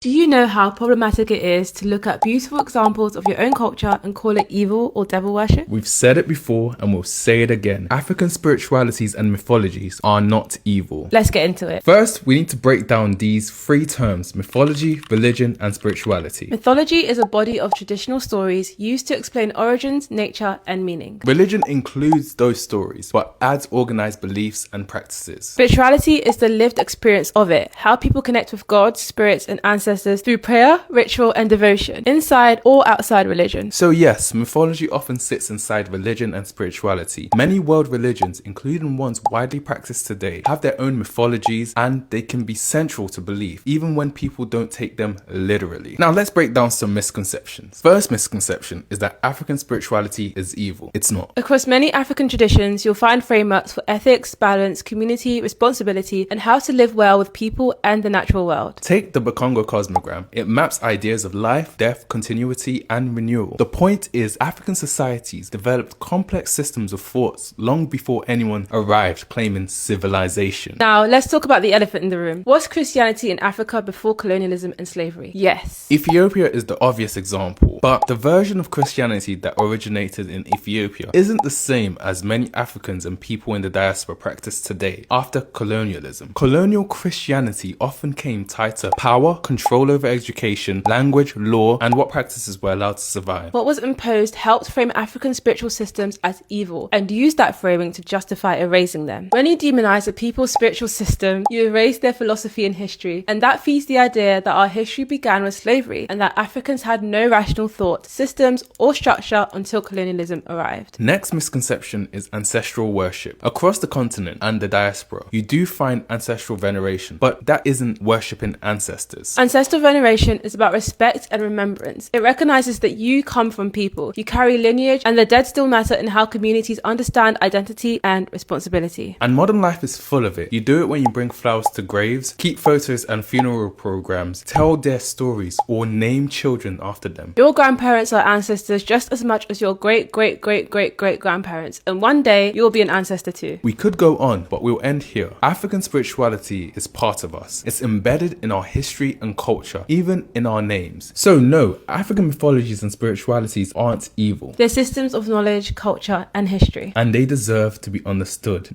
Do you know how problematic it is to look at beautiful examples of your own culture and call it evil or devil worship? We've said it before and we'll say it again. African spiritualities and mythologies are not evil. Let's get into it. First, we need to break down these three terms: mythology, religion, and spirituality. Mythology is a body of traditional stories used to explain origins, nature, and meaning. Religion includes those stories, but adds organized beliefs and practices. Spirituality is the lived experience of it, how people connect with God, spirits, and ancestors through prayer, ritual, and devotion, inside or outside religion. So yes, mythology often sits inside religion and spirituality. Many world religions, including ones widely practiced today, have their own mythologies and they can be central to belief, even when people don't take them literally. Now let's break down some misconceptions. First misconception is that African spirituality is evil. It's not. Across many African traditions, you'll find frameworks for ethics, balance, community, responsibility, and how to live well with people and the natural world. Take the Bakongo Cosmogram. It maps ideas of life, death, continuity, and renewal. The point is, African societies developed complex systems of thoughts long before anyone arrived claiming civilization. Now, let's talk about the elephant in the room. Was Christianity in Africa before colonialism and slavery? Yes. Ethiopia is the obvious example, but the version of Christianity that originated in Ethiopia isn't the same as many Africans and people in the diaspora practice today after colonialism. Colonial Christianity often came tied to power, control over education, language, law, and what practices were allowed to survive. What was imposed helped frame African spiritual systems as evil and used that framing to justify erasing them. When you demonize a people's spiritual system, you erase their philosophy and history, and that feeds the idea that our history began with slavery and that Africans had no rational thought, systems, or structure until colonialism arrived. Next misconception is ancestral worship. Across the continent and the diaspora, you do find ancestral veneration, but that isn't worshipping ancestors. Ancestral veneration is about respect and remembrance. It recognizes that you come from people, you carry lineage, and the dead still matter in how communities understand identity and responsibility. And modern life is full of it. You do it when you bring flowers to graves, keep photos and funeral programs, tell their stories, or name children after them. Your grandparents are ancestors just as much as your great-great-great-great-great-grandparents, and one day you'll be an ancestor too. We could go on, but we'll end here. African spirituality is part of us. It's embedded in our history and culture, even in our names. So no, African mythologies and spiritualities aren't evil. They're systems of knowledge, culture, and history. And they deserve to be understood.